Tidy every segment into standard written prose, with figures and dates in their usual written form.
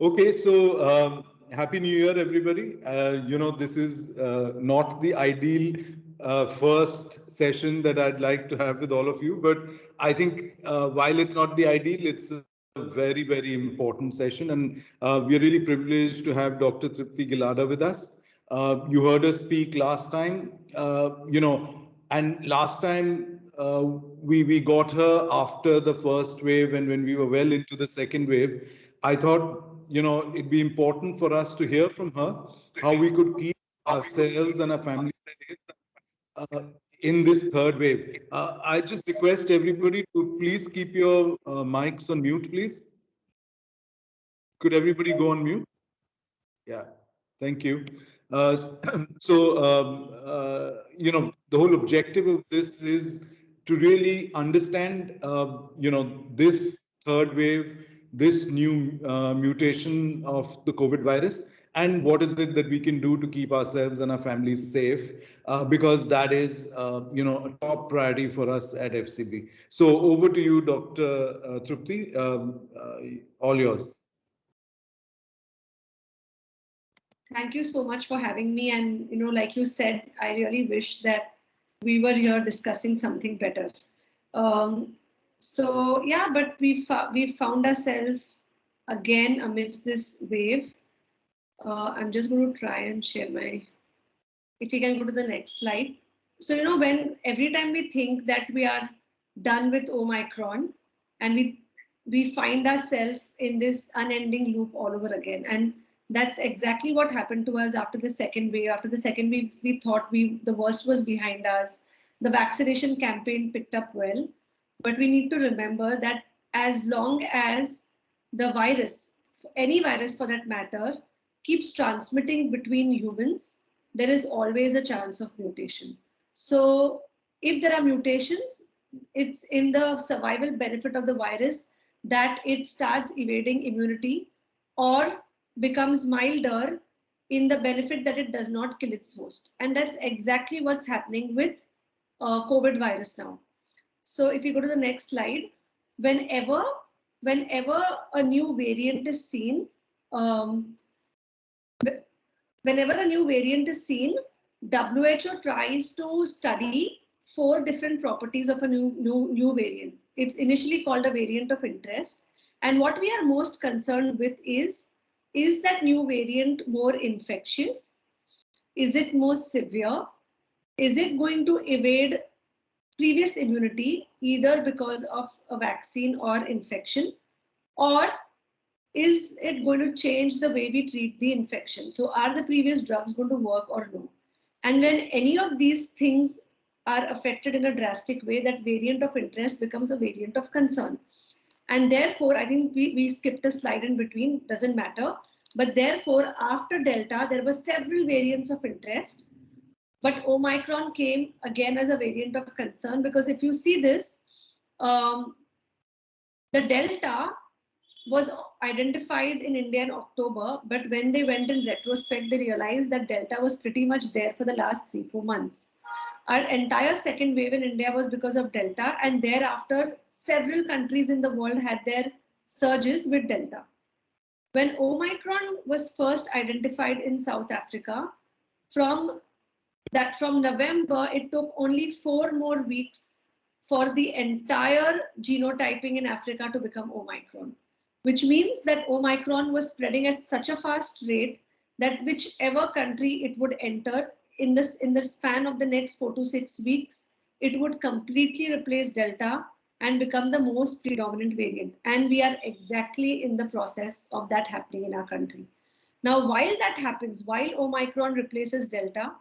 Okay, so Happy New Year, everybody. This is not the ideal first session that I'd like to have with all of you, but I think while it's not the ideal, it's a very, very important session, and we are really privileged to have Dr. Tripti Gilada with us. You heard us speak last time, and last time we got her after the first wave, and when we were well into the second wave. I thought, it'd be important for us to hear from her how we could keep ourselves and our families safe uh, in this third wave. I just request everybody to please keep your mics on mute, please. Could everybody go on mute? Yeah, thank you. Uh, the whole objective of this is to really understand, this third wave, this new mutation of the COVID virus, and what is it that we can do to keep ourselves and our families safe, because that is, a top priority for us at FCB. So over to you, Dr. Trupti, all yours. Thank you so much for having me. And, like you said, I really wish that we were here discussing something better. But we found ourselves again amidst this wave. I'm just going to try and share my, if you can go to the next slide. So, when every time we think that we are done with Omicron, and we find ourselves in this unending loop all over again. And that's exactly what happened to us after the second wave. After the second wave, we thought the worst was behind us. The vaccination campaign picked up well, but we need to remember that as long as the virus, any virus for that matter, keeps transmitting between humans, there is always a chance of mutation. So if there are mutations, it's in the survival benefit of the virus that it starts evading immunity or becomes milder in the benefit that it does not kill its host. And that's exactly what's happening with COVID virus now. So if you go to the next slide, whenever a new variant is seen, whenever a new variant is seen, WHO tries to study 4 different properties of a new variant. It's initially called a variant of interest. And what we are most concerned with is that new variant more infectious? Is it more severe? Is it going to evade previous immunity, either because of a vaccine or infection? Or is it going to change the way we treat the infection? So are the previous drugs going to work or no? And when any of these things are affected in a drastic way, that variant of interest becomes a variant of concern. And therefore, I think we skipped a slide in between, doesn't matter. But therefore, after Delta, there were several variants of interest. But Omicron came again as a variant of concern, because if you see this, the Delta was identified in India in October, but when they went in retrospect, they realized that Delta was pretty much there for the last 3-4 months. Our entire second wave in India was because of Delta, and thereafter, several countries in the world had their surges with Delta. When Omicron was first identified in South Africa, from November, it took only 4 more weeks for the entire genotyping in Africa to become Omicron, which means that Omicron was spreading at such a fast rate that whichever country it would enter in the span of the next 4 to 6 weeks, it would completely replace Delta and become the most predominant variant. And we are exactly in the process of that happening in our country. Now, while that happens, while Omicron replaces Delta,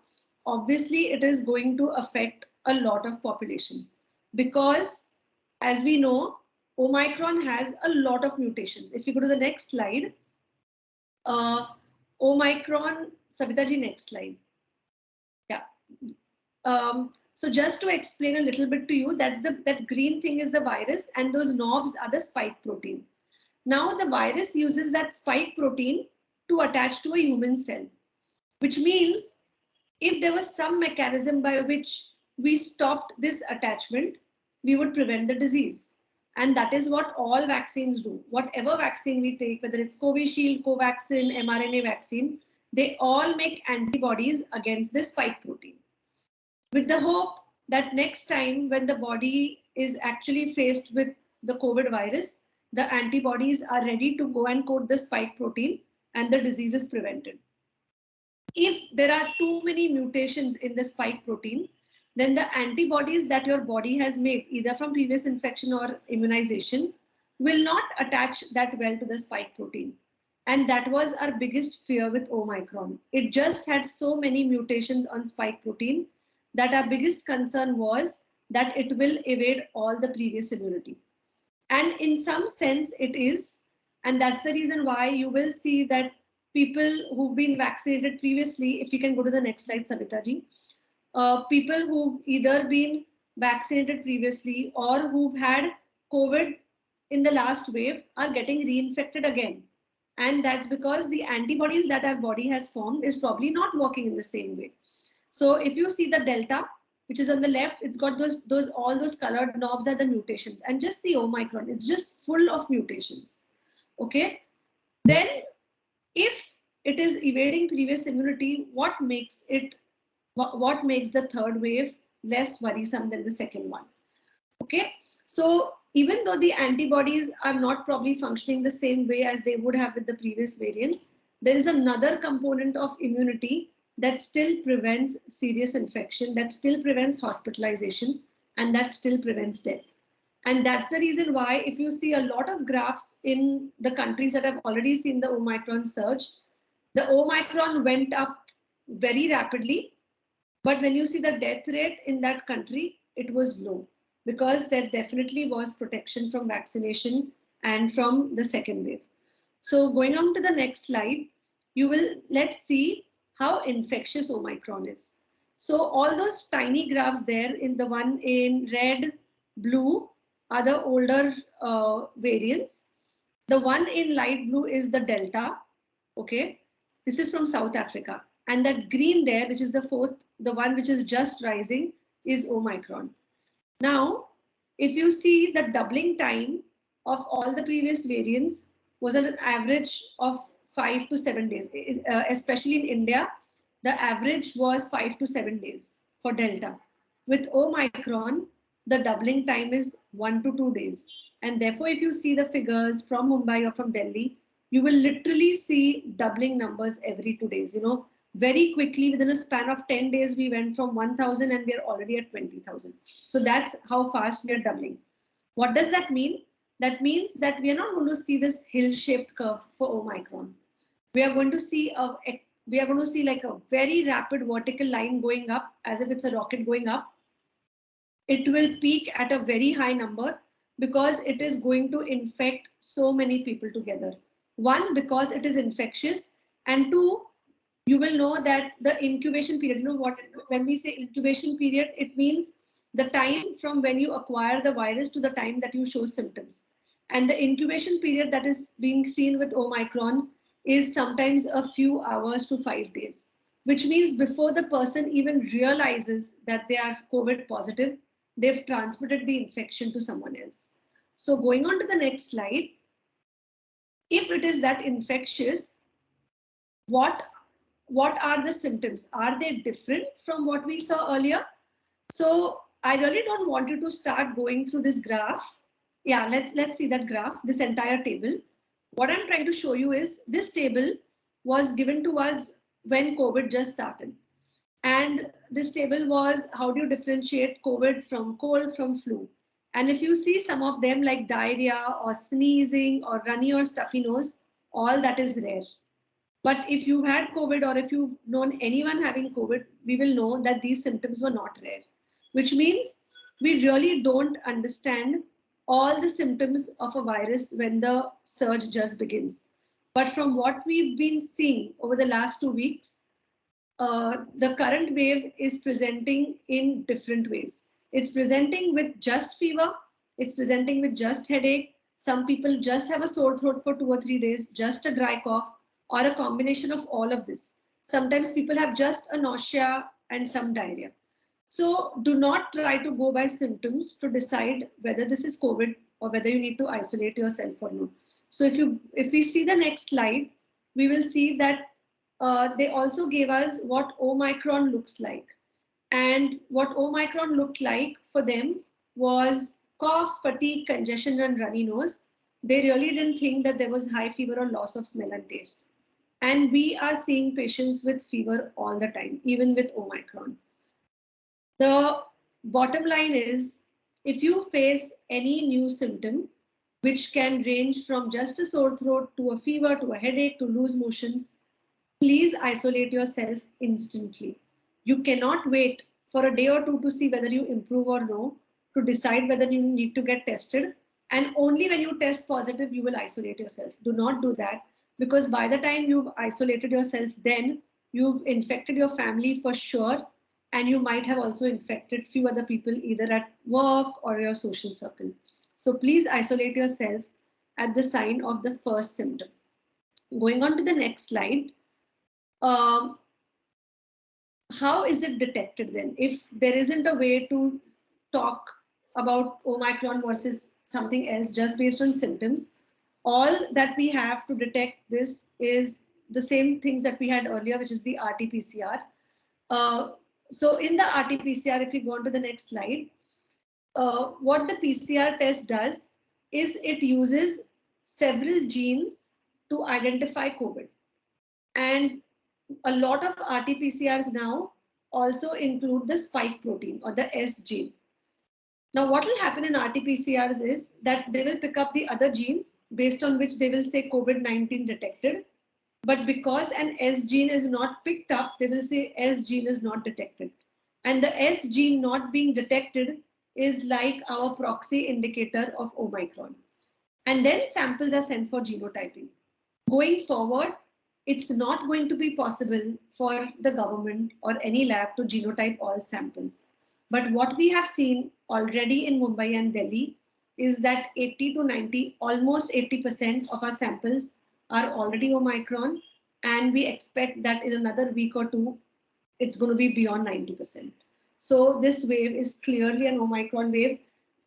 obviously it is going to affect a lot of population, because as we know, Omicron has a lot of mutations. If you go to the next slide, Omicron, Savitaji, next slide. Yeah. So just to explain a little bit to you, that green thing is the virus, and those knobs are the spike protein. Now the virus uses that spike protein to attach to a human cell, which means if there was some mechanism by which we stopped this attachment, we would prevent the disease. And that is what all vaccines do. Whatever vaccine we take, whether it's Covishield, Covaxin, mRNA vaccine, they all make antibodies against this spike protein, with the hope that next time when the body is actually faced with the COVID virus, the antibodies are ready to go and coat the spike protein and the disease is prevented. If there are too many mutations in the spike protein, then the antibodies that your body has made, either from previous infection or immunization, will not attach that well to the spike protein. And that was our biggest fear with Omicron. It just had so many mutations on spike protein that our biggest concern was that it will evade all the previous immunity. And in some sense it is, and that's the reason why you will see that people who've been vaccinated previously, if you can go to the next slide, Savita ji, people who've either been vaccinated previously or who've had COVID in the last wave are getting reinfected again. And that's because the antibodies that our body has formed is probably not working in the same way. So if you see the Delta, which is on the left, it's got all those colored knobs are the mutations. And just see Omicron, it's just full of mutations. Okay. Then if it is evading previous immunity, what makes the third wave less worrisome than the second one? Okay. So even though the antibodies are not probably functioning the same way as they would have with the previous variants, there is another component of immunity that still prevents serious infection, that still prevents hospitalization, and that still prevents death. And that's the reason why if you see a lot of graphs in the countries that have already seen the Omicron surge, the Omicron went up very rapidly. But when you see the death rate in that country, it was low because there definitely was protection from vaccination and from the second wave. So going on to the next slide, let's see how infectious Omicron is. So all those tiny graphs there, in the one in red, blue are the older variants. The one in light blue is the Delta. Okay, this is from South Africa. And that green there, which is the fourth, the one which is just rising, is Omicron. Now, if you see the doubling time of all the previous variants was an average of 5 to 7 days, especially in India, the average was 5 to 7 days for Delta. With Omicron, the doubling time is 1 to 2 days. And therefore, if you see the figures from Mumbai or from Delhi, you will literally see doubling numbers every 2 days. You know, very quickly, within a span of 10 days, we went from 1,000 and we are already at 20,000. So that's how fast we are doubling. What does that mean? That means that we are not going to see this hill-shaped curve for Omicron. We are going to see like a very rapid vertical line going up, as if it's a rocket going up. It will peak at a very high number because it is going to infect so many people together. One, because it is infectious, and two, you will know that the incubation period, you know what, when we say incubation period, it means the time from when you acquire the virus to the time that you show symptoms. And the incubation period that is being seen with Omicron is sometimes a few hours to 5 days, which means before the person even realizes that they are COVID positive, they've transmitted the infection to someone else. So going on to the next slide, if it is that infectious, what are the symptoms? Are they different from what we saw earlier? So I really don't want you to start going through this graph. Yeah, let's see that graph, this entire table. What I'm trying to show you is this table was given to us when COVID just started. And this table was how do you differentiate COVID from cold from flu? And if you see some of them like diarrhea or sneezing or runny or stuffy nose, all that is rare. But if you had COVID or if you've known anyone having COVID, we will know that these symptoms were not rare, which means we really don't understand all the symptoms of a virus when the surge just begins. But from what we've been seeing over the last 2 weeks, the current wave is presenting in different ways. It's presenting with just fever. It's presenting with just headache. Some people just have a sore throat for 2 or 3 days, just a dry cough, or a combination of all of this. Sometimes people have just a nausea and some diarrhea. So do not try to go by symptoms to decide whether this is COVID or whether you need to isolate yourself or not. So if we see the next slide, we will see that they also gave us what Omicron looks like. And what Omicron looked like for them was cough, fatigue, congestion, and runny nose. They really didn't think that there was high fever or loss of smell and taste. And we are seeing patients with fever all the time, even with Omicron. The bottom line is, if you face any new symptom, which can range from just a sore throat to a fever to a headache to loose motions, please isolate yourself instantly. You cannot wait for a day or two to see whether you improve or no, to decide whether you need to get tested. And only when you test positive, you will isolate yourself. Do not do that, because by the time you've isolated yourself, then you've infected your family for sure. And you might have also infected few other people either at work or your social circle. So please isolate yourself at the sign of the first symptom. Going on to the next slide. How is it detected then? If there isn't a way to talk about Omicron versus something else just based on symptoms, all that we have to detect this is the same things that we had earlier, which is the RT-PCR. So in the RT-PCR, if we go on to the next slide, what the PCR test does is it uses several genes to identify COVID. And a lot of RT-PCRs now also include the spike protein or the S gene. Now, what will happen in RT-PCRs is that they will pick up the other genes based on which they will say COVID-19 detected. But because an S gene is not picked up, they will say S gene is not detected. And the S gene not being detected is like our proxy indicator of Omicron. And then samples are sent for genotyping. Going forward, it's not going to be possible for the government or any lab to genotype all samples. But what we have seen already in Mumbai and Delhi is that 80 to 90, almost 80% of our samples are already Omicron. And we expect that in another week or two, it's going to be beyond 90%. So this wave is clearly an Omicron wave.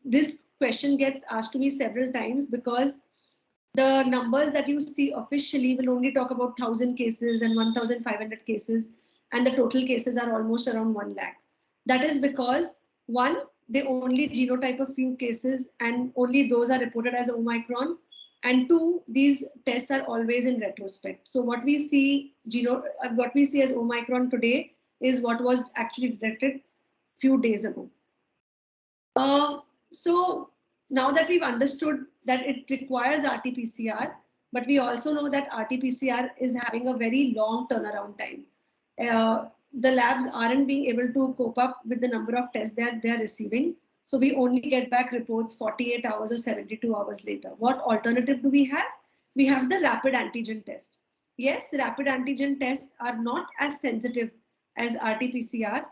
This question gets asked to me several times because the numbers that you see officially will only talk about 1,000 cases and 1,500 cases, and the total cases are almost around 1 lakh. That is because, one, they only genotype a few cases and only those are reported as Omicron. And two, these tests are always in retrospect. So what we see as Omicron today is what was actually detected few days ago. So now that we've understood that it requires RT-PCR, but we also know that RT-PCR is having a very long turnaround time. The labs aren't being able to cope up with the number of tests that they're receiving. So we only get back reports 48 hours or 72 hours later. What alternative do we have? We have the rapid antigen test. Yes, rapid antigen tests are not as sensitive as RT-PCR,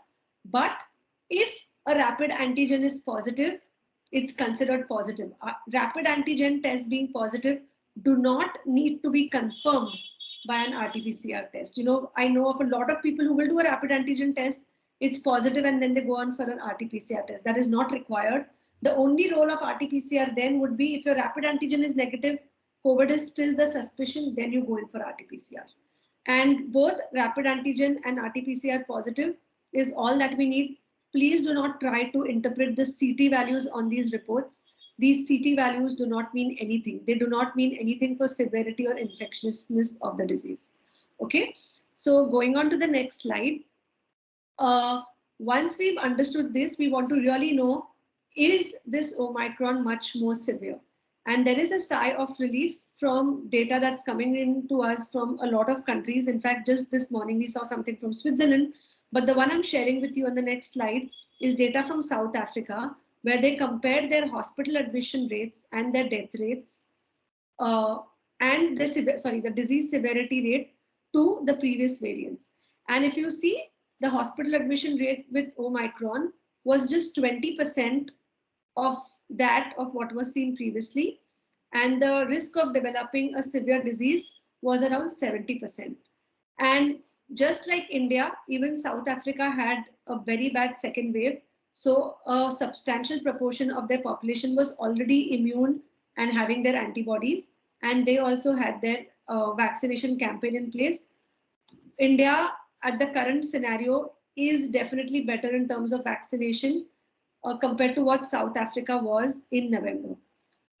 but if a rapid antigen is positive, it's considered positive. Rapid antigen tests being positive do not need to be confirmed by an RT-PCR test. I know of a lot of people who will do a rapid antigen test, it's positive, and then they go on for an RT-PCR test. That is not required. The only role of RT-PCR then would be if your rapid antigen is negative, COVID is still the suspicion, then you go in for RT-PCR. And both rapid antigen and RT-PCR positive is all that we need. Please do not try to interpret the CT values on these reports. These CT values do not mean anything. They do not mean anything for severity or infectiousness of the disease. Okay, so going on to the next slide. Once we've understood this, we want to really know, is this Omicron much more severe? And there is a sigh of relief from data that's coming in to us from a lot of countries. In fact, just this morning, we saw something from Switzerland. But the one I'm sharing with you on the next slide is data from South Africa, where they compared their hospital admission rates and their death rates and the disease severity rate to the previous variants. And if you see, the hospital admission rate with Omicron was just 20% of that of what was seen previously. And the risk of developing a severe disease was around 70%. And just like India, even South Africa had a very bad second wave. So a substantial proportion of their population was already immune and having their antibodies, and they also had their vaccination campaign in place. India at the current scenario is definitely better in terms of vaccination compared to what South Africa was in November.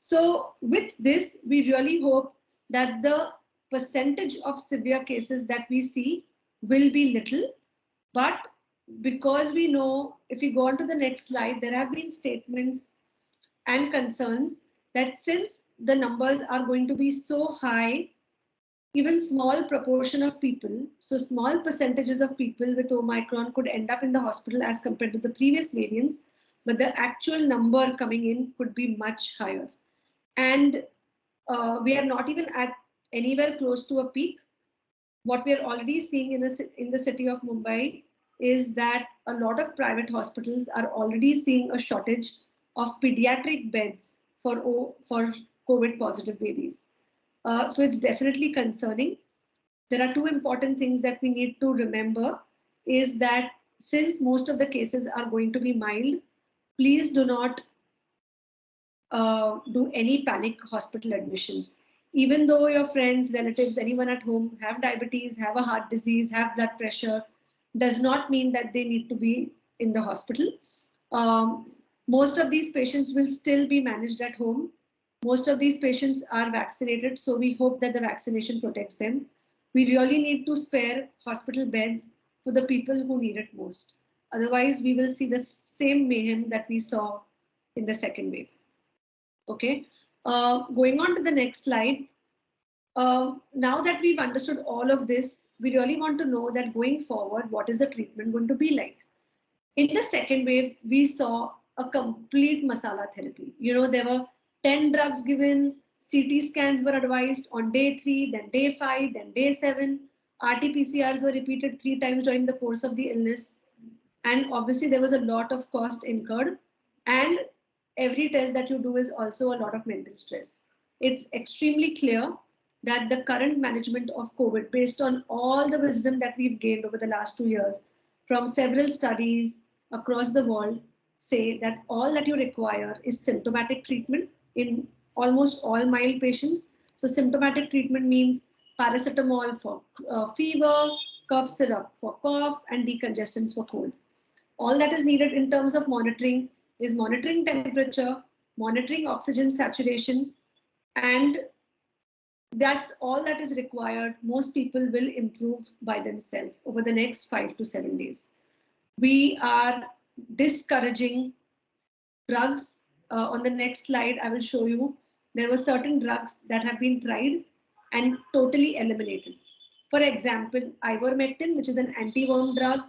So with this, we really hope that the percentage of severe cases that we see will be little, but because we know, if we go on to the next slide, there have been statements and concerns that since the numbers are going to be so high, even small proportion of people, so small percentages of people with Omicron could end up in the hospital as compared to the previous variants, but the actual number coming in could be much higher. And we are not even at anywhere close to a peak. What we are already seeing in the city of Mumbai is that a lot of private hospitals are already seeing a shortage of pediatric beds for COVID positive babies. So it's definitely concerning. There are two important things that we need to remember is that since most of the cases are going to be mild, please do not do any panic hospital admissions. Even though your friends, relatives, anyone at home have diabetes, have a heart disease, have blood pressure, does not mean that they need to be in the hospital. Most of these patients will still be managed at home. Most of these patients are vaccinated, so we hope that the vaccination protects them. We really need to spare hospital beds for the people who need it most. Otherwise, we will see the same mayhem that we saw in the second wave. Okay, going on to the next slide. Now that we've understood all of this, we really want to know that going forward, what is the treatment going to be like? In the second wave, we saw a complete masala therapy. You know, there were 10 drugs given, CT scans were advised on day 3, then day 5, then day 7. RT-PCRs were repeated 3 times during the course of the illness. And obviously, there was a lot of cost incurred. And every test that you do is also a lot of mental stress. It's extremely clear that the current management of COVID, based on all the wisdom that we've gained over the last 2 years from several studies across the world, say that all that you require is symptomatic treatment in almost all mild patients. So symptomatic treatment means paracetamol for fever, cough syrup for cough, and decongestants for cold. All that is needed in terms of monitoring is monitoring temperature, monitoring oxygen saturation, and that's all that is required. Most people will improve by themselves over the next 5 to 7 days. We are discouraging drugs. On the next slide, I will show you there were certain drugs that have been tried and totally eliminated. For example, ivermectin, which is an anti-worm drug,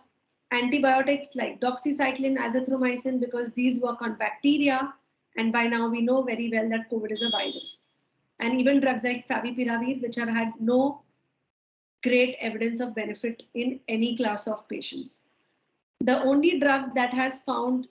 antibiotics like doxycycline, azithromycin, because these work on bacteria. And by now we know very well that COVID is a virus. And even drugs like favipiravir, which have had no great evidence of benefit in any class of patients. The only drug that has found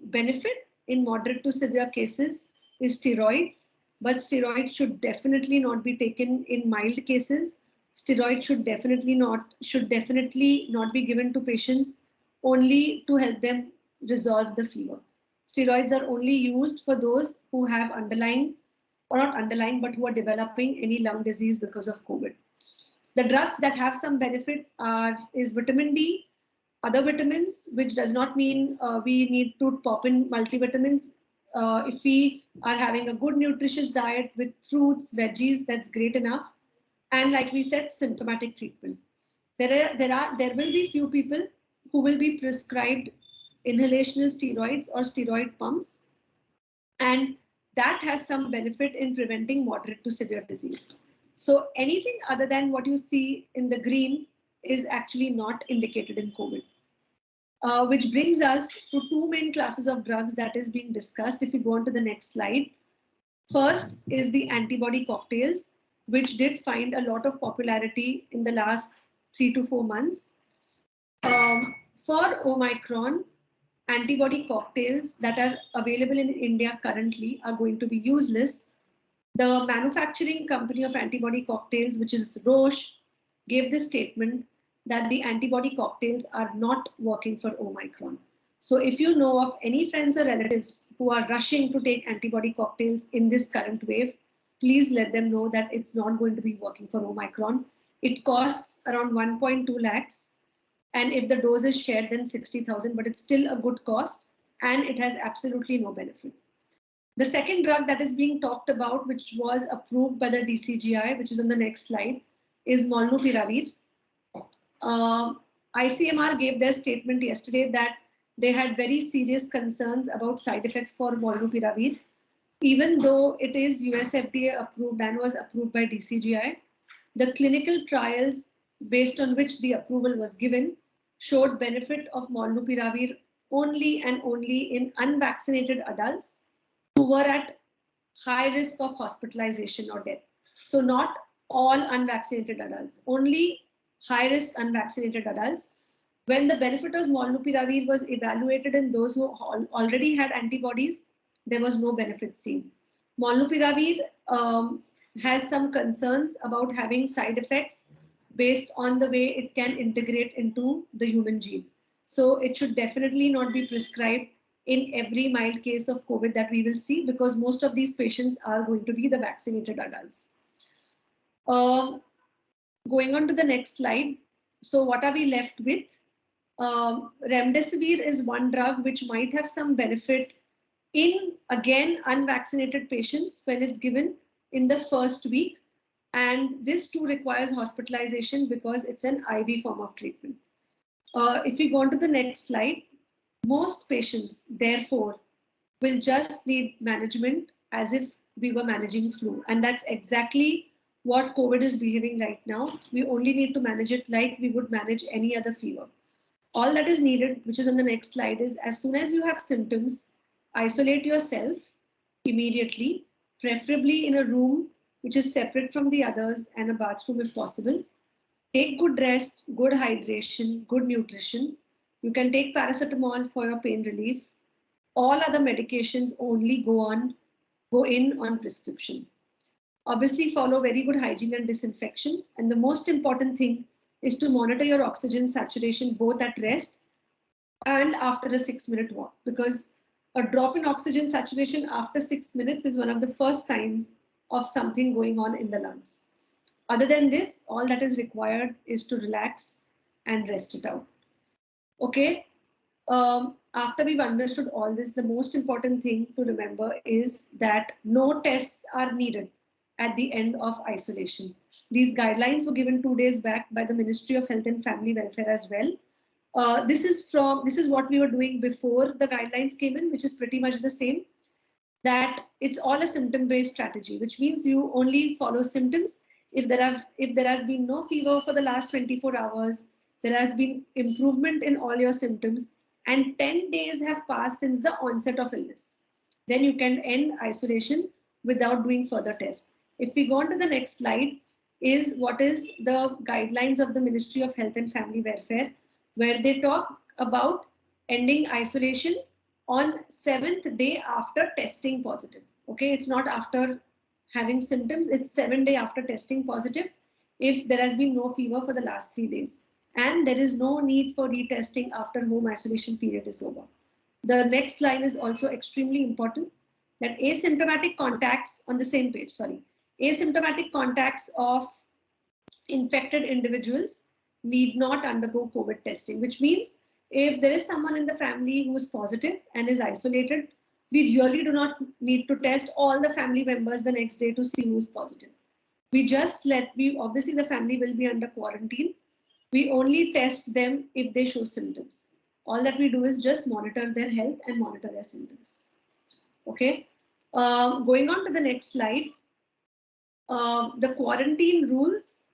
benefit in moderate to severe cases is steroids, but steroids should definitely not be taken in mild cases. Steroids should definitely not be given to patients only to help them resolve the fever. Steroids are only used for those who have underlying, or not underlying, but who are developing any lung disease because of COVID. The drugs that have some benefit is vitamin D, other vitamins, which does not mean we need to pop in multivitamins. If we are having a good nutritious diet with fruits, veggies, that's great enough. And like we said, symptomatic treatment. There will be few people who will be prescribed inhalational steroids or steroid pumps, and that has some benefit in preventing moderate to severe disease. So anything other than what you see in the green is actually not indicated in COVID. Which brings us to 2 main classes of drugs that is being discussed. If you go on to the next slide. First is the antibody cocktails, which did find a lot of popularity in the last 3 to 4 months. For Omicron, antibody cocktails that are available in India currently are going to be useless. The manufacturing company of antibody cocktails, which is Roche, gave this statement that the antibody cocktails are not working for Omicron. So if you know of any friends or relatives who are rushing to take antibody cocktails in this current wave, please let them know that it's not going to be working for Omicron. It costs around 1.2 lakhs. And if the dose is shared, then 60,000, but it's still a good cost and it has absolutely no benefit. The second drug that is being talked about, which was approved by the DCGI, which is on the next slide, is Molnupiravir. ICMR gave their statement yesterday that they had very serious concerns about side effects for Molnupiravir, even though it is US FDA approved and was approved by DCGI. The clinical trials based on which the approval was given showed benefit of Molnupiravir only and only in unvaccinated adults who were at high risk of hospitalization or death. So not all unvaccinated adults, only high risk unvaccinated adults. When the benefit of Molnupiravir was evaluated in those who already had antibodies, there was no benefit seen. Molnupiravir has some concerns about having side effects based on the way it can integrate into the human gene. So it should definitely not be prescribed in every mild case of COVID that we will see, because most of these patients are going to be the vaccinated adults. Going on to the next slide. So what are we left with? Remdesivir is one drug which might have some benefit in, again, unvaccinated patients when it's given in the first week. And this too requires hospitalization because it's an IV form of treatment. If we go on to the next slide, most patients, therefore, will just need management as if we were managing flu. And that's exactly what COVID is behaving right now. We only need to manage it like we would manage any other fever. All that is needed, which is on the next slide, is as soon as you have symptoms, isolate yourself immediately, preferably in a room which is separate from the others and a bathroom if possible. Take good rest, good hydration, good nutrition. You can take paracetamol for your pain relief. All other medications only go in on prescription. Obviously, follow very good hygiene and disinfection. And the most important thing is to monitor your oxygen saturation both at rest and after a 6-minute walk, because a drop in oxygen saturation after 6 minutes is one of the first signs of something going on in the lungs. Other than this, all that is required is to relax and rest it out. Okay. After we've understood all this, the most important thing to remember is that no tests are needed at the end of isolation. These guidelines were given 2 days back by the Ministry of Health and Family Welfare as well. This is what we were doing before the guidelines came in, which is pretty much the same. That it's all a symptom-based strategy, which means you only follow symptoms. If there has been no fever for the last 24 hours, there has been improvement in all your symptoms, and 10 days have passed since the onset of illness, then you can end isolation without doing further tests. If we go on to the next slide, is what is the guidelines of the Ministry of Health and Family Welfare, where they talk about ending isolation on 7th day after testing positive. Okay, it's not after having symptoms, it's 7 days after testing positive if there has been no fever for the last 3 days. And there is no need for retesting after home isolation period is over. The next line is also extremely important, that asymptomatic contacts on the same page, asymptomatic contacts of infected individuals need not undergo COVID testing, which means if there is someone in the family who is positive and is isolated, we really do not need to test all the family members the next day to see who is positive. Obviously the family will be under quarantine. We only test them if they show symptoms. All that we do is just monitor their health and monitor their symptoms. Okay. Going on to the next slide. The quarantine rules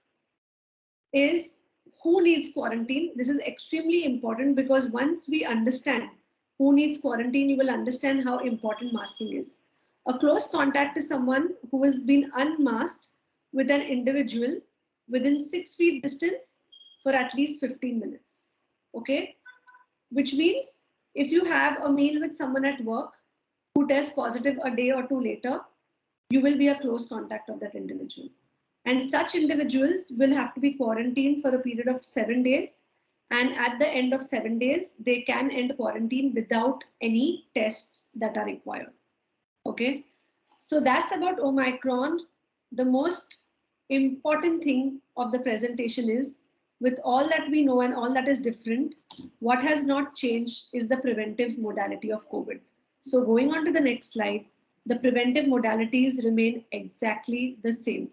is who needs quarantine. This is extremely important because once we understand who needs quarantine, you will understand how important masking is. A close contact is someone who has been unmasked with an individual within 6 feet distance for at least 15 minutes. Okay, which means if you have a meal with someone at work who tests positive a day or two later, you will be a close contact of that individual. And such individuals will have to be quarantined for a period of 7 days. And at the end of 7 days, they can end quarantine without any tests that are required. Okay, so that's about Omicron. The most important thing of the presentation is, with all that we know and all that is different, what has not changed is the preventive modality of COVID. So going on to the next slide, the preventive modalities remain exactly the same.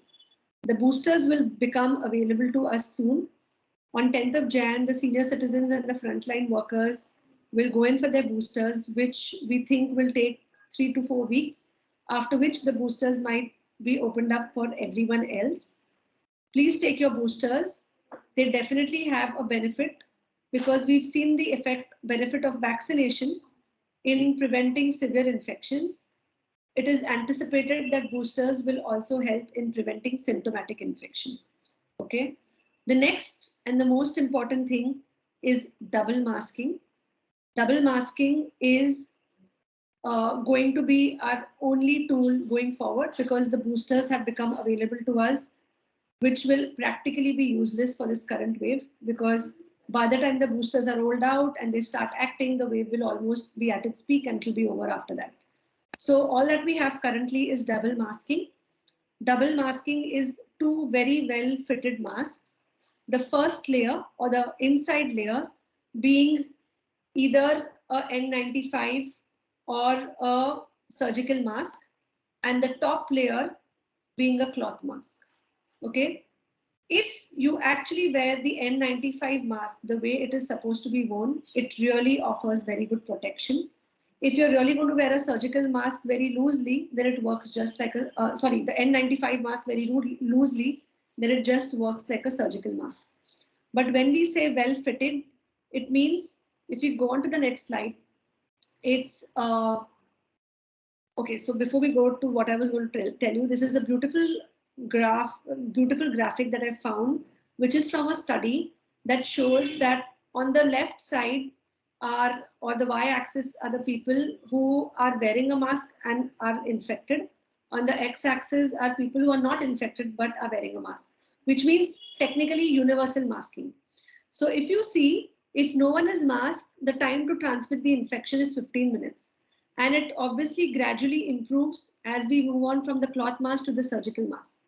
The boosters will become available to us soon. On 10th of Jan, the senior citizens and the frontline workers will go in for their boosters, which we think will take 3 to 4 weeks, after which the boosters might be opened up for everyone else. Please take your boosters. They definitely have a benefit because we've seen the benefit of vaccination in preventing severe infections. It is anticipated that boosters will also help in preventing symptomatic infection. Okay. The next and the most important thing is double masking. Double masking is going to be our only tool going forward because the boosters have become available to us, which will practically be useless for this current wave, because by the time the boosters are rolled out and they start acting, the wave will almost be at its peak and it will be over after that. So all that we have currently is double masking. Double masking is 2 very well fitted masks. The first layer or the inside layer being either a N95 or a surgical mask, and the top layer being a cloth mask. Okay. If you actually wear the N95 mask the way it is supposed to be worn, it really offers very good protection. If you're really going to wear a surgical mask very loosely, then it works just like the N95 mask very loosely, then it just works like a surgical mask. But when we say well fitted, it means, if you go on to the next slide, it's okay. So before we go to what I was going to tell you, this is a beautiful graphic that I found, which is from a study that shows that on the left side or the y-axis are the people who are wearing a mask and are infected. On the x-axis are people who are not infected but are wearing a mask, which means technically universal masking. So if you see, if no one is masked, the time to transmit the infection is 15 minutes. And it obviously gradually improves as we move on from the cloth mask to the surgical mask.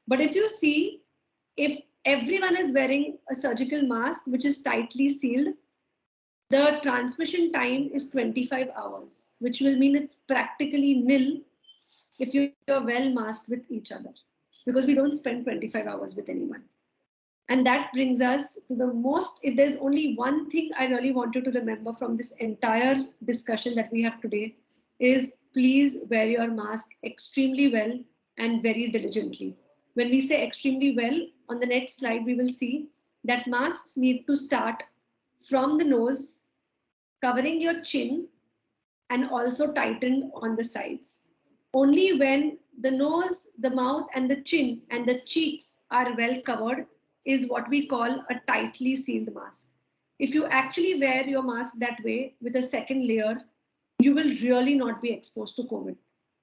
But if you see, if everyone is wearing a surgical mask, which is tightly sealed, the transmission time is 25 hours, which will mean it's practically nil if you're well masked with each other, because we don't spend 25 hours with anyone. And that brings us to the most, if there's only one thing I really want you to remember from this entire discussion that we have today, is please wear your mask extremely well and very diligently. When we say extremely well, on the next slide, we will see that masks need to start from the nose, covering your chin, and also tightened on the sides. Only when the nose, the mouth, and the chin and the cheeks are well covered is what we call a tightly sealed mask. If you actually wear your mask that way with a second layer, you will really not be exposed to COVID,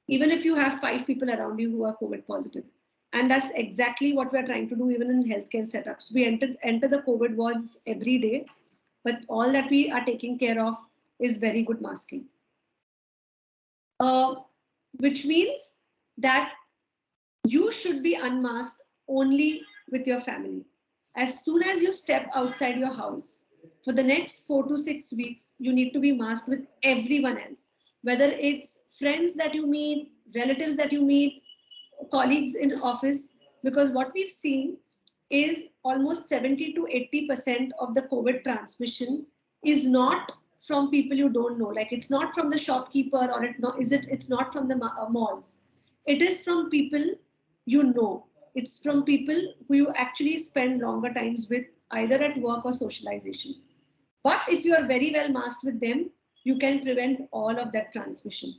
even if you have 5 people around you who are COVID positive. And that's exactly what we're trying to do even in healthcare setups. We enter the COVID wards every day, but all that we are taking care of is very good masking. Which means that you should be unmasked only with your family. As soon as you step outside your house, for the next 4 to 6 weeks, you need to be masked with everyone else, whether it's friends that you meet, relatives that you meet, colleagues in office, because what we've seen is almost 70 to 80% of the COVID transmission is not from people you don't know. Like, it's not from the shopkeeper, or it's not from the malls. It is from people you know. It's from people who you actually spend longer times with, either at work or socialization. But if you are very well masked with them, you can prevent all of that transmission.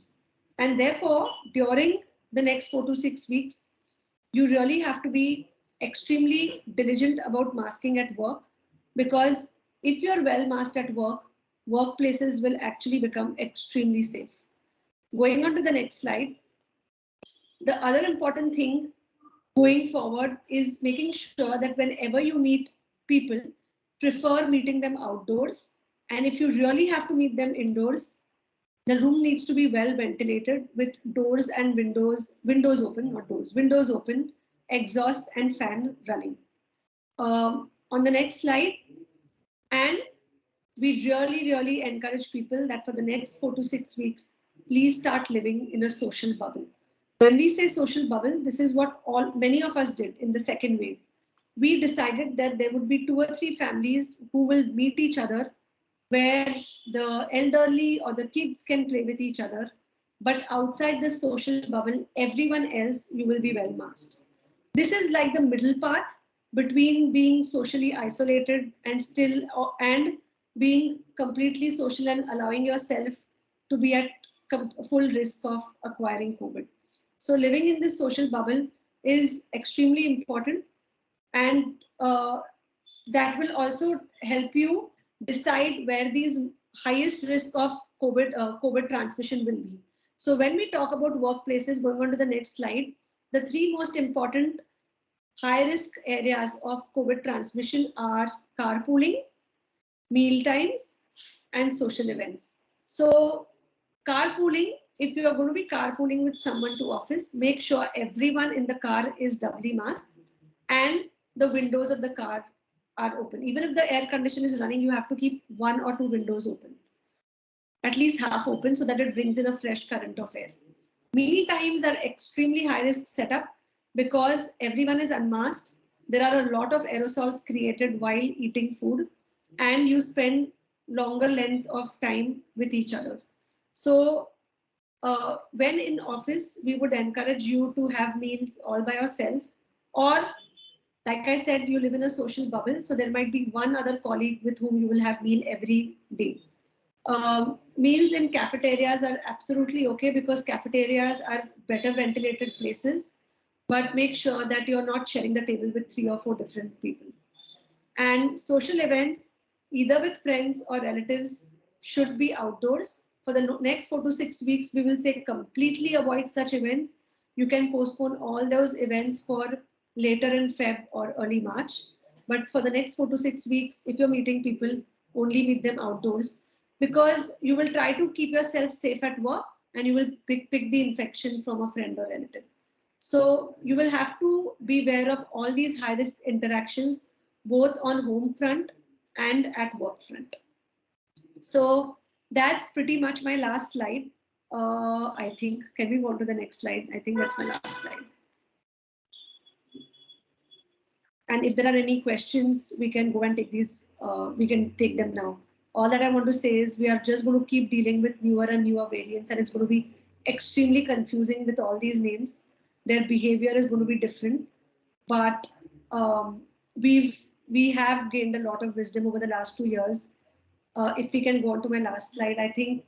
And therefore, during the next 4 to 6 weeks, you really have to be extremely diligent about masking at work, because if you're well masked at work, workplaces will actually become extremely safe. Going on to the next slide, the other important thing going forward is making sure that whenever you meet people, prefer meeting them outdoors. And if you really have to meet them indoors, the room needs to be well ventilated with doors and windows open, not doors, windows open, exhaust and fan running. On the next slide, and we really encourage people that for the next 4 to 6 weeks, please start living in a social bubble. When we say social bubble, this is what many of us did in the second wave. We decided that there would be 2 or 3 families who will meet each other, where the elderly or the kids can play with each other, but outside the social bubble, everyone else, you will be well masked. This is like the middle path between being socially isolated and being completely social and allowing yourself to be at full risk of acquiring COVID. So living in this social bubble is extremely important, and that will also help you decide where these highest risk of COVID transmission will be. So when we talk about workplaces, going on to the next slide, the 3 most important high risk areas of COVID transmission are carpooling, meal times, and social events. So carpooling, if you are going to be carpooling with someone to office, make sure everyone in the car is doubly masked and the windows of the car are open. Even if the air conditioner is running, you have to keep 1 or 2 windows open, at least half open, so that it brings in a fresh current of air. Meal times are extremely high risk setup because everyone is unmasked. There are a lot of aerosols created while eating food, and you spend longer length of time with each other. So when in office, we would encourage you to have meals all by yourself, or like I said, you live in a social bubble, so there might be one other colleague with whom you will have meal every day. Meals in cafeterias are absolutely okay because cafeterias are better ventilated places, but make sure that you're not sharing the table with 3 or 4 different people. And social events, either with friends or relatives, should be outdoors. For the next 4 to 6 weeks, we will say completely avoid such events. You can postpone all those events for later in Feb or early March. But for the next 4 to 6 weeks, if you're meeting people, only meet them outdoors, because you will try to keep yourself safe at work and you will pick the infection from a friend or relative. So you will have to be aware of all these high risk interactions, both on home front and at work front. So that's pretty much my last slide. I think, can we go on to the next slide? I think that's my last slide. And if there are any questions, we can go and take these, we can take them now. All that I want to say is we are just going to keep dealing with newer and newer variants, and it's going to be extremely confusing with all these names. Their behavior is going to be different, but we have gained a lot of wisdom over the last 2 years. If we can go on to my last slide, I think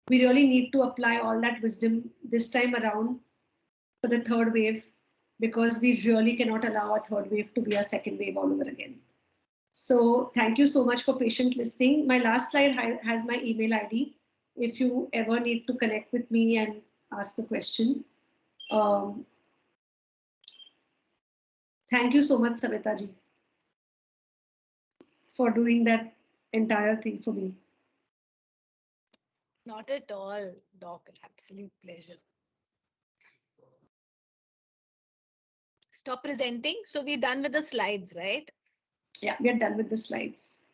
we really need to apply all that wisdom this time around for the third wave, because we really cannot allow a third wave to be a second wave all over again. So thank you so much for patient listening. My last slide has my email ID. If you ever need to connect with me and ask a question. Thank you so much, Savita ji, for doing that entire thing for me. Not at all, Doc. Absolute pleasure. Stop presenting. So we're done with the slides, right? Yeah, we're done with the slides.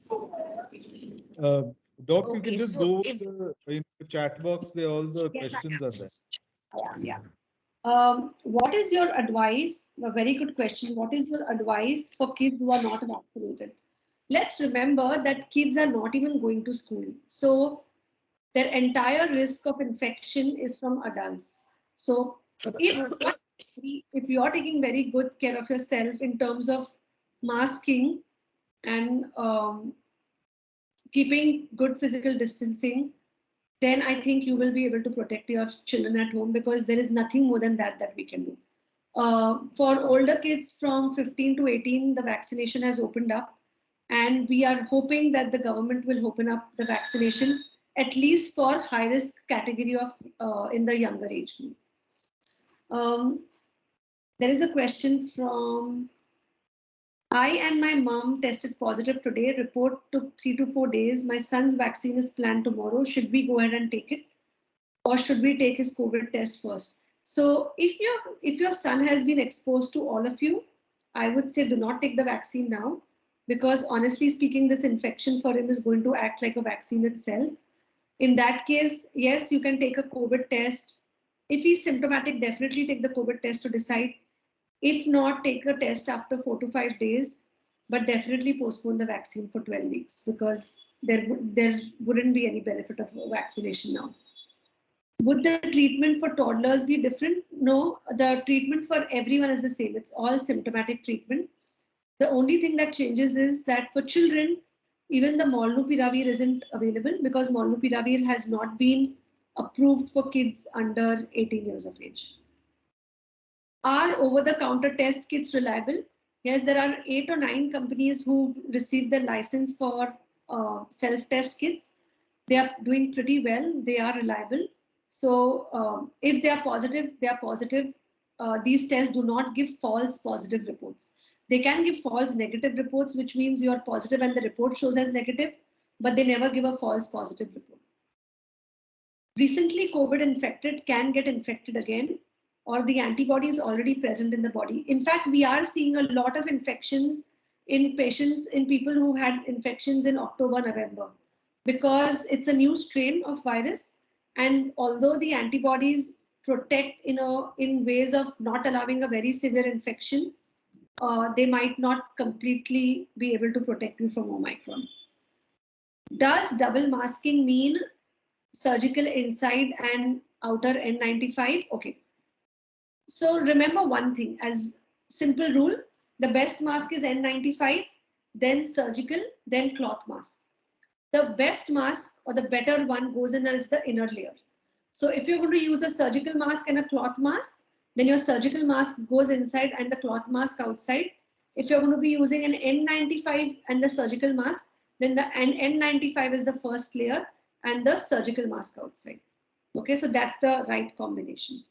Doc, Okay, you can just so go in the chat box. There all the questions are there. Yeah. What is your advice? A very good question. What is your advice for kids who are not vaccinated? Let's remember that kids are not even going to school. So their entire risk of infection is from adults. So if you are taking very good care of yourself in terms of masking and keeping good physical distancing, then I think you will be able to protect your children at home, because there is nothing more than that we can do. For older kids from 15 to 18, the vaccination has opened up, and we are hoping that the government will open up the vaccination at least for high risk category of in the younger age group. There is a question from I and my mom tested positive today. Report took 3 to 4 days. My son's vaccine is planned tomorrow. Should we go ahead and take it, or should we take his COVID test first? So if your son has been exposed to all of you, I would say do not take the vaccine now, because honestly speaking, this infection for him is going to act like a vaccine itself. In that case, yes, you can take a COVID test. If he's symptomatic, definitely take the COVID test to decide. If not, take a test after 4 to 5 days, but definitely postpone the vaccine for 12 weeks, because there wouldn't be any benefit of vaccination now. Would the treatment for toddlers be different? No, the treatment for everyone is the same. It's all symptomatic treatment. The only thing that changes is that for children, even the molnupiravir isn't available, because molnupiravir has not been approved for kids under 18 years of age. Are over-the-counter test kits reliable? Yes, there are 8 or 9 companies who received the license for self-test kits. They are doing pretty well. They are reliable. So if they are positive, they are positive. These tests do not give false positive reports. They can give false negative reports, which means you are positive and the report shows as negative, but they never give a false positive report. Recently COVID infected can get infected again, or the antibody is already present in the body. In fact, we are seeing a lot of infections in patients, in people who had infections in October, November, because it's a new strain of virus. And although the antibodies protect in ways of not allowing a very severe infection, they might not completely be able to protect you from Omicron. Does double masking mean surgical inside and outer N95? Okay. So remember one thing, as simple rule, the best mask is N95, then surgical, then cloth mask. The best mask or the better one goes in as the inner layer. So if you're going to use a surgical mask and a cloth mask, then your surgical mask goes inside and the cloth mask outside. If you're going to be using an N95 and the surgical mask, then the N95 is the first layer and the surgical mask outside. Okay, so that's the right combination.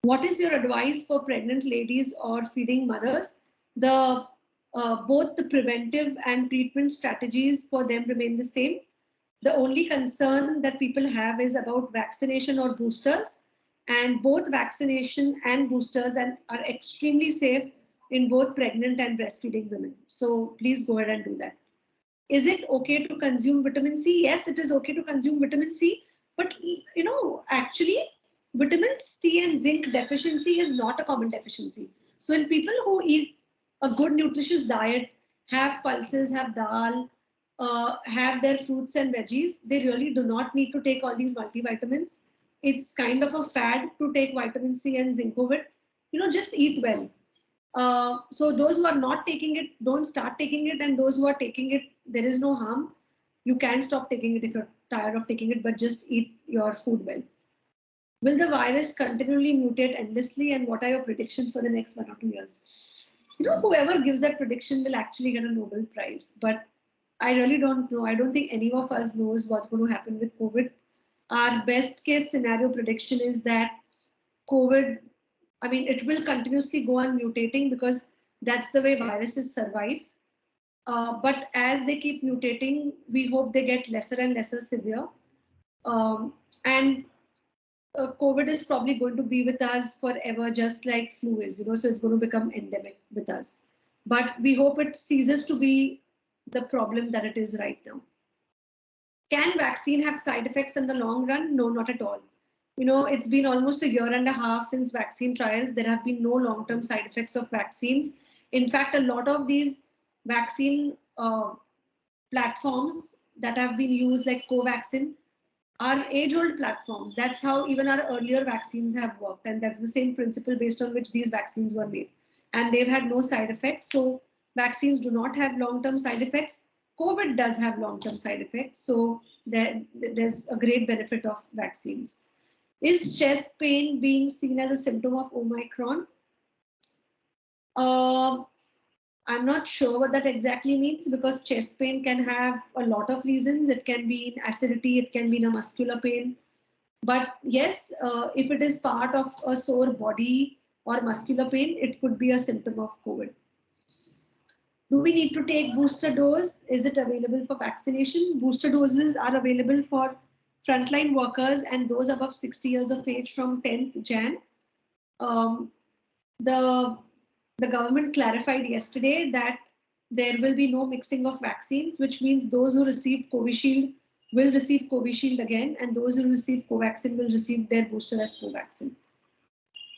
What is your advice for pregnant ladies or feeding mothers? Both the preventive and treatment strategies for them remain the same. The only concern that people have is about vaccination or boosters, and both vaccination and boosters are extremely safe in both pregnant and breastfeeding women. So please go ahead and do that. Is it okay to consume vitamin C? Yes, it is okay to consume vitamin C, but actually vitamin C and zinc deficiency is not a common deficiency. So in people who eat a good nutritious diet, have pulses, have dal, have their fruits and veggies, they really do not need to take all these multivitamins. It's kind of a fad to take vitamin C and Zincovit. Just eat well. So those who are not taking it, don't start taking it, and those who are taking it, there is no harm. You can stop taking it if you're tired of taking it, but just eat your food well. Will the virus continually mutate endlessly, and what are your predictions for the next 1 or 2 years? Whoever gives that prediction will actually get a Nobel Prize, but I really don't know. I don't think any of us knows what's going to happen with COVID. Our best case scenario prediction is that COVID, it will continuously go on mutating, because that's the way viruses survive. But as they keep mutating, we hope they get lesser and lesser severe. And COVID is probably going to be with us forever, just like flu is, so it's going to become endemic with us. But we hope it ceases to be the problem that it is right now. Can vaccine have side effects in the long run? No, not at all. It's been almost 1.5 years since vaccine trials. There have been no long-term side effects of vaccines. In fact, a lot of these vaccine platforms that have been used, like Covaxin, are age-old platforms. That's how even our earlier vaccines have worked. And that's the same principle based on which these vaccines were made. And they've had no side effects. So vaccines do not have long-term side effects. COVID does have long-term side effects. So there's a great benefit of vaccines. Is chest pain being seen as a symptom of Omicron? I'm not sure what that exactly means, because chest pain can have a lot of reasons. It can be in acidity, it can be in a muscular pain. But yes, if it is part of a sore body or muscular pain, it could be a symptom of COVID. Do we need to take booster dose? Is it available for vaccination? Booster doses are available for frontline workers and those above 60 years of age from 10th Jan. The government clarified yesterday that there will be no mixing of vaccines, which means those who received Covishield will receive Covishield again, and those who receive Covaxin will receive their booster as Covaxin.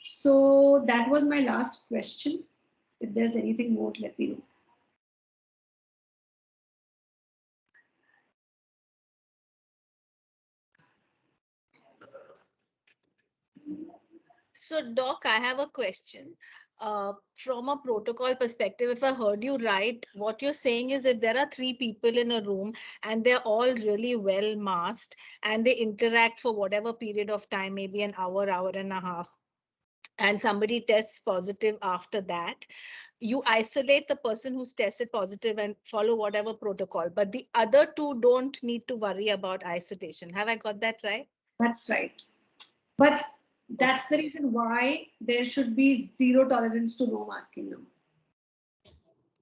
So that was my last question. If there's anything more, let me know. So, Doc, I have a question. From a protocol perspective, if I heard you right, what you're saying is if there are 3 people in a room and they're all really well masked and they interact for whatever period of time, maybe an hour, hour and a half, and somebody tests positive after that, you isolate the person who's tested positive and follow whatever protocol, but the other 2 don't need to worry about isolation. Have I got that right? That's right. But that's the reason why there should be zero tolerance to no masking now.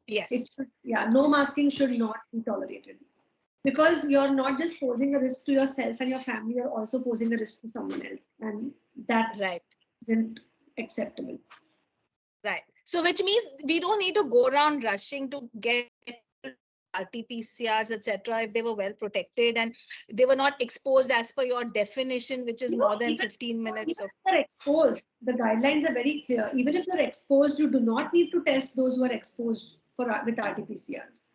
Yes. No masking should not be tolerated. Because you're not just posing a risk to yourself and your family, you're also posing a risk to someone else. And that isn't acceptable. Right. So which means we don't need to go around rushing to get RT-PCRs, etc. if they were well protected and they were not exposed as per your definition, which is more than 15 minutes. Even if they're exposed, the guidelines are very clear. Even if you're exposed, you do not need to test those who are exposed with RT-PCRs.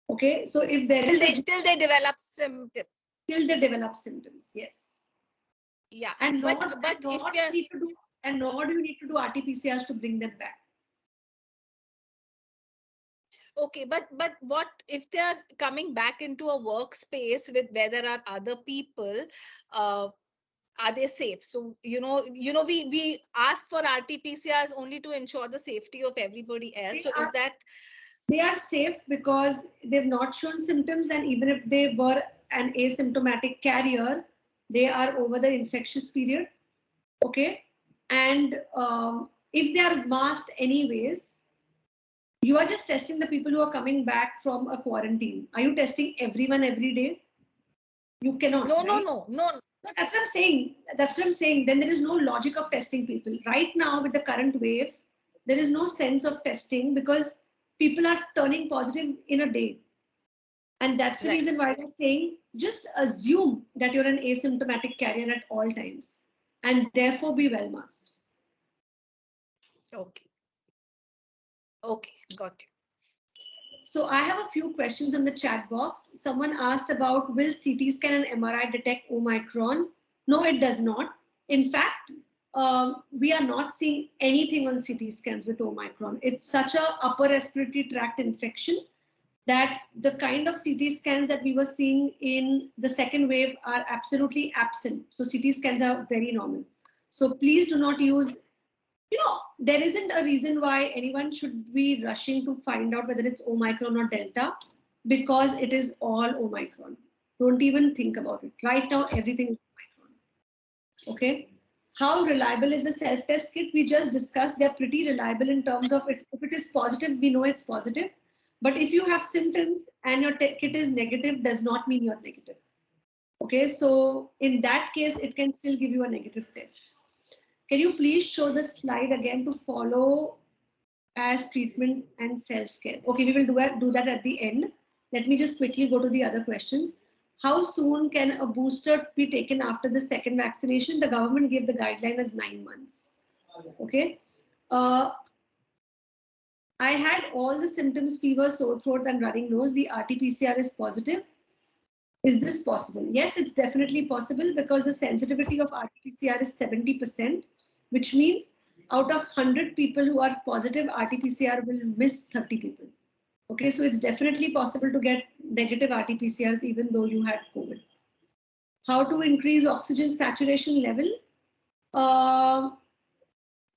Okay, so if there till they develop symptoms. Till they develop symptoms, yes. Yeah, and nor do you need to do RT-PCRs to bring them back. Okay, but what if they are coming back into a workspace with where there are other people? Are they safe? So we ask for RT-PCRs only to ensure the safety of everybody else. They are safe because they've not shown symptoms, and even if they were an asymptomatic carrier, they are over the infectious period. Okay, and if they are masked anyways, you are just testing the people who are coming back from a quarantine. Are you testing everyone every day? You cannot. No, right? No. That's what I'm saying. Then there is no logic of testing people. Right now, with the current wave, there is no sense of testing because people are turning positive in a day. And that's the reason why we're saying just assume that you're an asymptomatic carrier at all times and therefore be well masked. Okay, got you. So I have a few questions in the chat box. Someone asked about, will CT scan and MRI detect Omicron? No, it does not. In fact, we are not seeing anything on CT scans with Omicron. It's such a upper respiratory tract infection that the kind of CT scans that we were seeing in the second wave are absolutely absent. So CT scans are very normal. So please do not use, there isn't a reason why anyone should be rushing to find out whether it's Omicron or Delta, because it is all Omicron. Don't even think about it. Right now, everything is Omicron. Okay. How reliable is the self-test kit? We just discussed they're pretty reliable in terms of it. If it is positive, we know it's positive. But if you have symptoms and your kit is negative, does not mean you're negative. Okay, so in that case, it can still give you a negative test. Can you please show the slide again to follow as treatment and self-care? Okay, we will do that at the end. Let me just quickly go to the other questions. How soon can a booster be taken after the second vaccination? The government gave the guideline as 9 months. Okay. I had all the symptoms, fever, sore throat, and running nose. The RT-PCR is positive. Is this possible? Yes, it's definitely possible because the sensitivity of RT-PCR is 70%, which means out of 100 people who are positive, RT-PCR will miss 30 people. Okay, so it's definitely possible to get negative RT-PCRs even though you had COVID. How to increase oxygen saturation level? I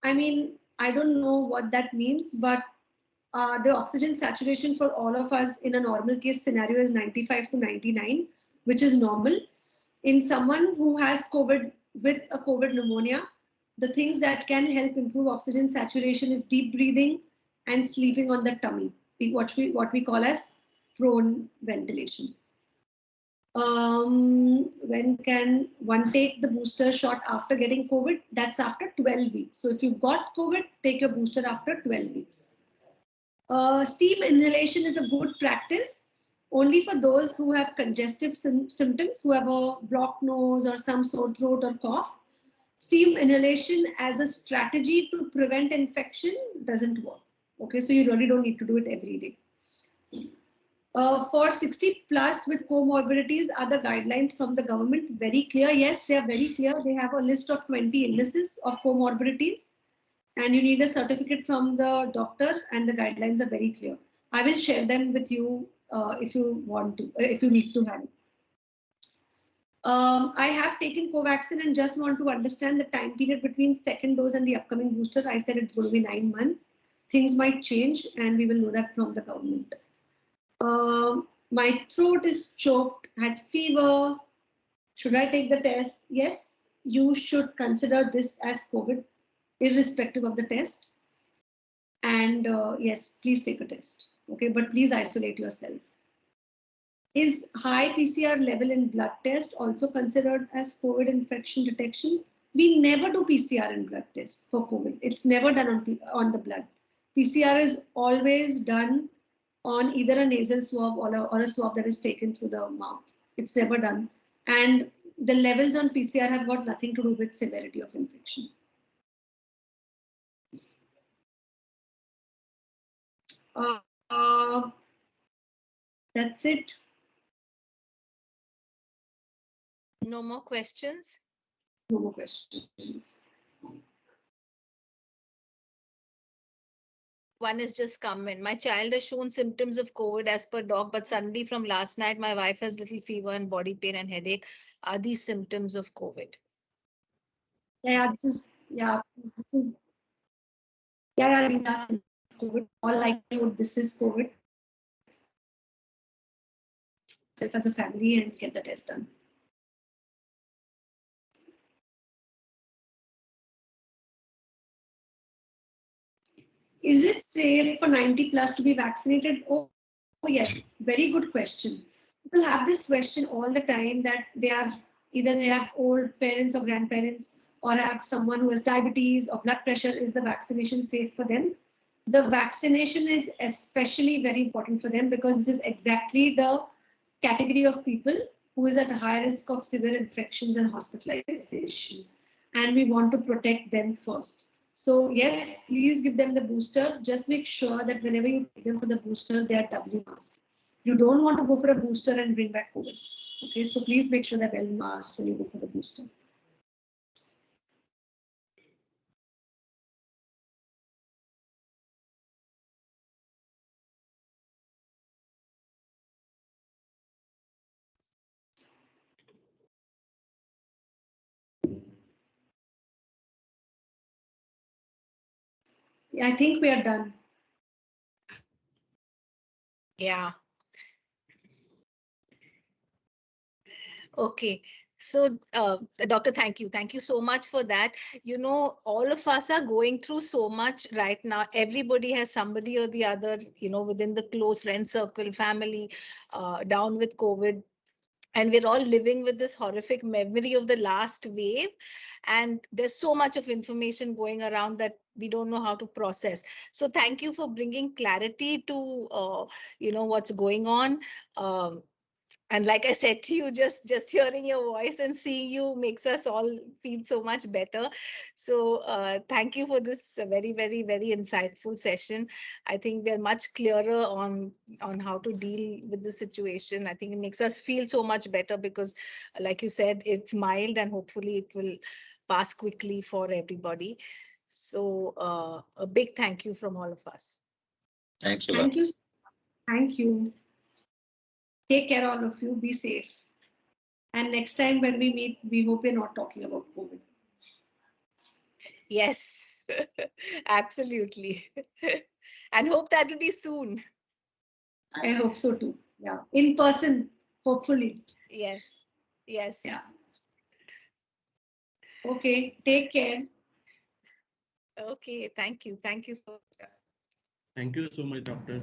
mean, I don't know what that means, but the oxygen saturation for all of us in a normal case scenario is 95 to 99, which is normal. In someone who has COVID with a COVID pneumonia, the things that can help improve oxygen saturation is deep breathing and sleeping on the tummy. what we call as prone ventilation. When can one take the booster shot after getting COVID? That's after 12 weeks. So if you've got COVID, take your booster after 12 weeks. Steam inhalation is a good practice only for those who have congestive symptoms, who have a blocked nose or some sore throat or cough. Steam inhalation as a strategy to prevent infection doesn't work. Okay, so you really don't need to do it every day. For 60 plus with comorbidities, are the guidelines from the government very clear? Yes, they are very clear. They have a list of 20 illnesses of comorbidities, and you need a certificate from the doctor, and the guidelines are very clear. I will share them with you if you want to, if you need to have it. I have taken Covaxin and just want to understand the time period between second dose and the upcoming booster. I said it's going to be 9 months. Things might change, and we will know that from the government. My throat is choked, had fever. Should I take the test? Yes, you should consider this as COVID, irrespective of the test. And yes, please take a test. Okay, but please isolate yourself. Is high PCR level in blood test also considered as COVID infection detection? We never do PCR in blood test for COVID. It's never done on the blood. PCR is always done on either a nasal swab or a swab that is taken through the mouth. It's never done. And the levels on PCR have got nothing to do with severity of infection. That's it. No more questions? No more questions. One has just come in. My child has shown symptoms of COVID as per doc, but suddenly from last night, my wife has little fever and body pain and headache. Are these symptoms of COVID? Yeah, these are COVID. All likelihood, this is COVID. Self as a family and get the test done. Is it safe for 90 plus to be vaccinated? Oh yes, very good question. People have this question all the time that they have old parents or grandparents or have someone who has diabetes or blood pressure. Is the vaccination safe for them? The vaccination is especially very important for them because this is exactly the category of people who is at high risk of severe infections and hospitalizations. And we want to protect them first. So yes, please give them the booster. Just make sure that whenever you take them for the booster, they are doubly masked. You don't want to go for a booster and bring back COVID. Okay, so please make sure they're well masked when you go for the booster. I think we are done. Yeah. Okay. So, Doctor, thank you. Thank you so much for that. You know, all of us are going through so much right now. Everybody has somebody or the other, you know, within the close friend circle, family, down with COVID. And we're all living with this horrific memory of the last wave. And there's so much of information going around that we don't know how to process. So thank you for bringing clarity to, you know, what's going on. And like I said to you, just hearing your voice and seeing you makes us all feel so much better. So thank you for this very, very, very insightful session. I think we're much clearer on how to deal with the situation. I think it makes us feel so much better because, like you said, it's mild and hopefully it will pass quickly for everybody. So a big thank you from all of us. Thanks a lot. Thank you. Thank you. Take care, all of you. Be safe. And next time when we meet, we hope we're not talking about COVID. Yes, absolutely. And hope that will be soon. I hope so too. Yeah. In person, hopefully. Yes. Yes. Yeah. Okay. Take care. Okay. Thank you. Thank you so much. Thank you so much, Doctor.